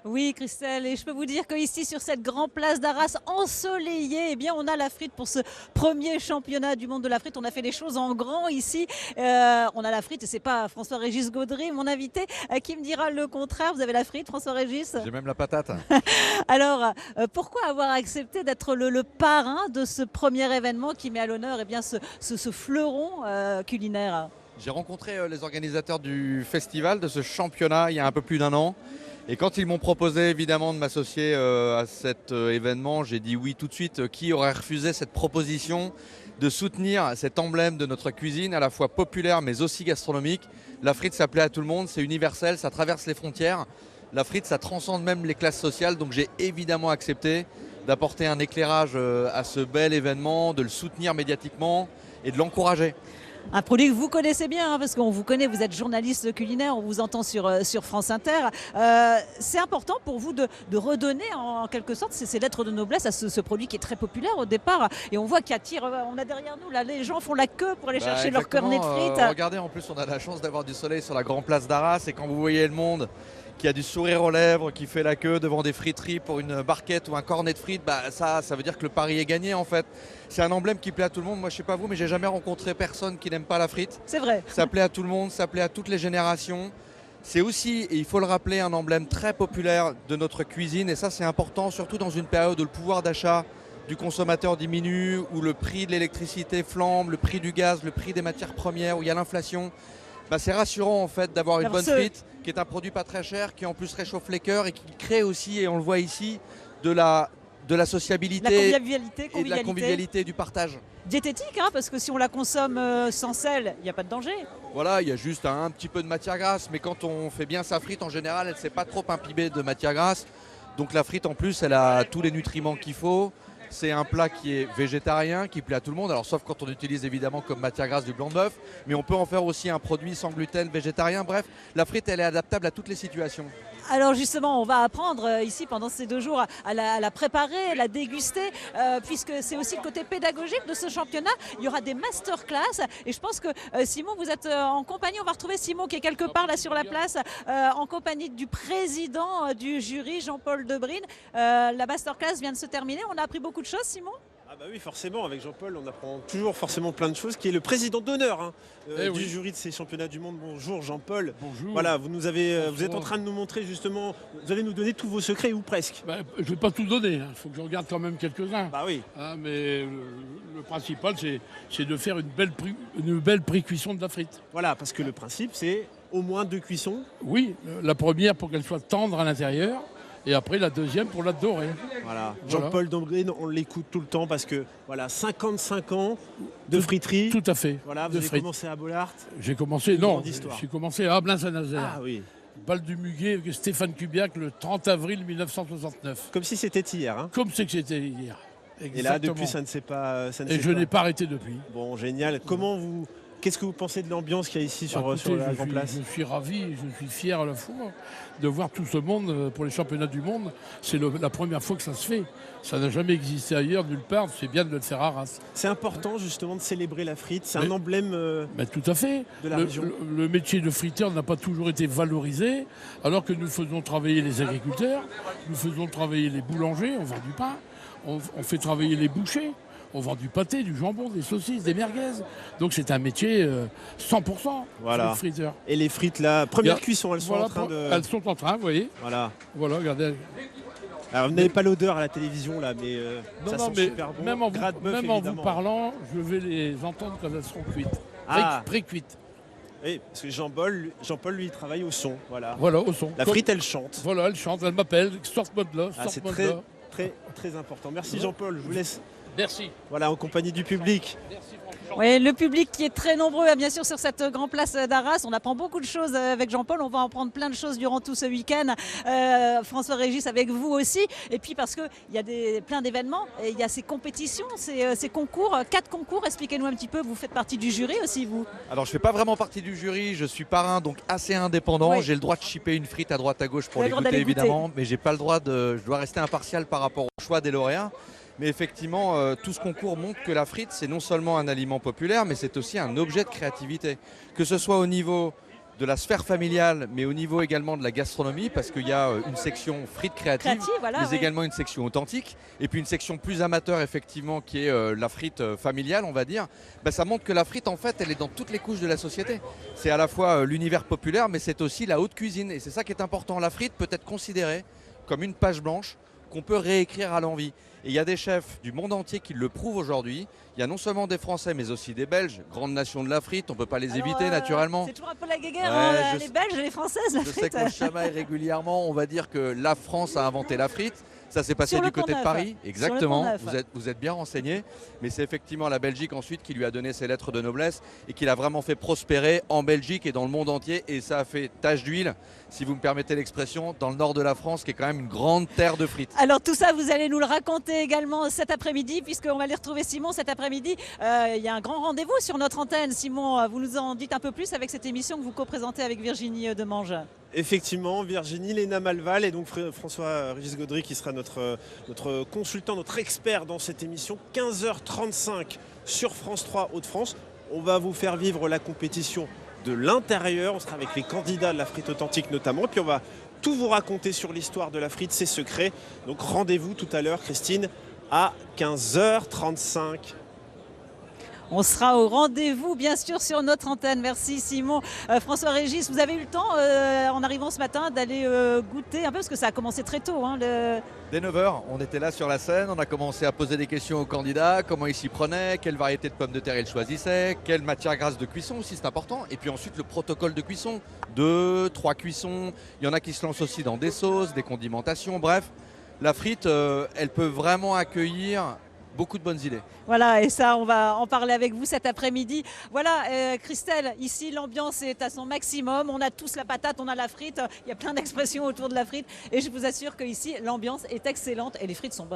Oui, Christelle, et je peux vous dire qu'ici, sur cette grande place d'Arras ensoleillée, eh bien, on a la frite pour ce premier championnat du monde de la frite. On a fait les choses en grand ici. On a la frite, et c'est pas François-Régis Gaudry, mon invité, qui me dira le contraire. Vous avez la frite, François-Régis? J'ai même la patate. Alors, pourquoi avoir accepté d'être le parrain de ce premier événement qui met à l'honneur ce fleuron culinaire? J'ai rencontré les organisateurs du festival, de ce championnat, il y a un peu plus d'un an. Et quand ils m'ont proposé évidemment de m'associer à cet événement, j'ai dit oui tout de suite. Qui aurait refusé cette proposition de soutenir cet emblème de notre cuisine, à la fois populaire mais aussi gastronomique? La frite, ça plaît à tout le monde, c'est universel, ça traverse les frontières. La frite, ça transcende même les classes sociales, donc j'ai évidemment accepté d'apporter un éclairage à ce bel événement, de le soutenir médiatiquement et de l'encourager. Un produit que vous connaissez bien, hein, parce qu'on vous connaît, vous êtes journaliste culinaire, on vous entend sur France Inter. C'est important pour vous de redonner en quelque sorte ces lettres de noblesse à ce produit qui est très populaire au départ. Et on voit qu'il attire, on a derrière nous, là, les gens font la queue pour aller chercher leur cornet de frites. Regardez, en plus on a la chance d'avoir du soleil sur la grande place d'Arras, et quand vous voyez le monde qui a du sourire aux lèvres, qui fait la queue devant des friteries pour une barquette ou un cornet de frites, ça veut dire que le pari est gagné en fait. C'est un emblème qui plaît à tout le monde. Moi je sais pas vous, mais j'ai jamais rencontré personne qui n'aime pas la frite. C'est vrai. Ça plaît à tout le monde, ça plaît à toutes les générations. C'est aussi, et il faut le rappeler, un emblème très populaire de notre cuisine, et ça c'est important, surtout dans une période où le pouvoir d'achat du consommateur diminue, où le prix de l'électricité flambe, le prix du gaz, le prix des matières premières, où il y a l'inflation. C'est rassurant en fait d'avoir une bonne frite qui est un produit pas très cher, qui en plus réchauffe les cœurs et qui crée aussi, et on le voit ici, de la sociabilité, et de la convivialité et du partage. Diététique, hein, parce que si on la consomme sans sel, il n'y a pas de danger. Voilà, il y a juste un petit peu de matière grasse, mais quand on fait bien sa frite, en général, elle ne s'est pas trop imbibée de matière grasse. Donc la frite en plus, elle a tous les nutriments qu'il faut. C'est un plat qui est végétarien, qui plaît à tout le monde, alors sauf quand on utilise évidemment comme matière grasse du blanc de bœuf, mais on peut en faire aussi un produit sans gluten, végétarien. Bref, la frite, elle est adaptable à toutes les situations. Alors justement, on va apprendre ici pendant ces 2 jours à la préparer, à la déguster, puisque c'est aussi le côté pédagogique de ce championnat. Il y aura des masterclass, et je pense que Simon, vous êtes en compagnie, on va retrouver Simon qui est quelque part là sur la place, en compagnie du président du jury, Jean-Paul Debrine. La masterclass vient de se terminer, on a appris beaucoup de choses, Simon? Oui, forcément, avec Jean-Paul, on apprend toujours forcément plein de choses, qui est le président d'honneur du jury de ces championnats du monde. Bonjour Jean-Paul. Bonjour. Voilà, vous êtes en train de nous montrer justement, vous allez nous donner tous vos secrets, ou presque. Je ne vais pas tout donner, il faut que je regarde quand même quelques-uns. Oui. Mais le principal, c'est de faire une belle pré-cuisson de la frite. Voilà, parce que le principe, c'est au moins 2 cuissons. Oui, la première pour qu'elle soit tendre à l'intérieur, et après la deuxième pour la dorer. Voilà. Jean-Paul Debrine, on l'écoute tout le temps parce que 55 ans de friterie. Tout à fait. Voilà, vous avez commencé à Bollaert. J'ai commencé à Ablain-Saint-Nazaire. Ah oui. Bal du Muguet avec Stéphane Kubiak le 30 avril 1969. Comme si c'était hier. Hein. Comme c'est que c'était hier. Exactement. Et là, depuis, ça ne s'est pas. Je n'ai pas arrêté depuis. Bon, génial. Qu'est-ce que vous pensez de l'ambiance qu'il y a ici sur la grande place? Je suis ravi, je suis fier à la fois de voir tout ce monde pour les championnats du monde. C'est la première fois que ça se fait. Ça n'a jamais existé ailleurs, nulle part. C'est bien de le faire à Arras. C'est important justement de célébrer la frite. C'est un emblème tout à fait. De la région. Le métier de friteur n'a pas toujours été valorisé, alors que nous faisons travailler les agriculteurs, nous faisons travailler les boulangers, on vend du pain, on fait travailler les bouchers. On vend du pâté, du jambon, des saucisses, des merguez. Donc c'est un métier 100%. Voilà. Le friteur. Et les frites là, première cuisson, elles sont en train de... Elles sont en train, vous voyez. Voilà, regardez. Alors vous n'avez pas l'odeur à la télévision là, mais ça sent super bon. Même en vous parlant, je vais les entendre quand elles seront cuites. Pré-cuites. Oui, parce que Jean-Paul, lui, il travaille au son. Voilà, au son. La frite, elle chante. Voilà, elle chante, elle m'appelle, sorte-moi de là, c'est très important. Merci Jean-Paul, je vous laisse. Merci. Voilà, en compagnie du public. Merci. Oui, le public qui est très nombreux, bien sûr, sur cette grande place d'Arras. On apprend beaucoup de choses avec Jean-Paul. On va en prendre plein de choses durant tout ce week-end. François-Régis, avec vous aussi. Et puis parce qu'il y a plein d'événements, et il y a ces compétitions, ces concours, 4 concours. Expliquez-nous un petit peu. Vous faites partie du jury aussi, vous? Alors je ne fais pas vraiment partie du jury. Je suis parrain, donc assez indépendant. Oui. J'ai le droit de chipper une frite à droite à gauche pour les goûter, évidemment. Mais j'ai pas le droit je dois rester impartial par rapport au choix des lauréats. Mais effectivement, tout ce concours montre que la frite, c'est non seulement un aliment populaire, mais c'est aussi un objet de créativité. Que ce soit au niveau de la sphère familiale, mais au niveau également de la gastronomie, parce qu'il y a une section frites créatives, voilà, mais oui. également une section authentique, et puis une section plus amateur, effectivement, qui est la frite familiale, on va dire. Ça montre que la frite, en fait, elle est dans toutes les couches de la société. C'est à la fois l'univers populaire, mais c'est aussi la haute cuisine, et c'est ça qui est important. La frite peut être considérée comme une page blanche qu'on peut réécrire à l'envie. Et il y a des chefs du monde entier qui le prouvent aujourd'hui. Il y a non seulement des Français, mais aussi des Belges, grande nation de la frite, on ne peut pas les éviter naturellement. C'est toujours un peu la guéguerre, Ouais, les Belges et les Françaises, la Je frite. sais qu'on chamaille régulièrement, on va dire que la France a inventé la frite. Ça s'est passé Sur le du côté de Pont-Neuf. Paris, Sur exactement. le Pont-Neuf. Vous êtes bien renseigné, mais c'est effectivement la Belgique ensuite qui lui a donné ses lettres de noblesse et qui l'a vraiment fait prospérer en Belgique et dans le monde entier. Et ça a fait tache d'huile, si vous me permettez l'expression, dans le nord de la France, qui est quand même une grande terre de frites. Alors tout ça, vous allez nous le raconter également cet après-midi, puisqu'on va aller retrouver Simon cet après-midi. Il y a un grand rendez-vous sur notre antenne. Simon, vous nous en dites un peu plus avec cette émission que vous co-présentez avec Virginie Demange. Effectivement, Virginie, Léna Malval et donc François-Régis Gaudry qui sera notre consultant, notre expert dans cette émission. 15h35 sur France 3 Hauts-de-France. On va vous faire vivre la compétition de l'intérieur. On sera avec les candidats de la frite authentique notamment. Et puis on va tout vous raconter sur l'histoire de la frite, ses secrets. Donc rendez-vous tout à l'heure, Christine, à 15h35. On sera au rendez-vous, bien sûr, sur notre antenne. Merci Simon. François-Régis, vous avez eu le temps, en arrivant ce matin, d'aller goûter un peu, parce que ça a commencé très tôt. Dès 9h, on était là sur la scène, on a commencé à poser des questions aux candidats, comment ils s'y prenaient, quelle variété de pommes de terre ils choisissaient, quelle matière grasse de cuisson aussi, c'est important. Et puis ensuite le protocole de cuisson, 2, 3 cuissons. Il y en a qui se lancent aussi dans des sauces, des condimentations, bref. La frite, elle peut vraiment accueillir beaucoup de bonnes idées. Voilà, et ça, on va en parler avec vous cet après-midi. Voilà, Christelle, ici, l'ambiance est à son maximum. On a tous la patate, on a la frite. Il y a plein d'expressions autour de la frite. Et je vous assure qu'ici, l'ambiance est excellente et les frites sont bonnes.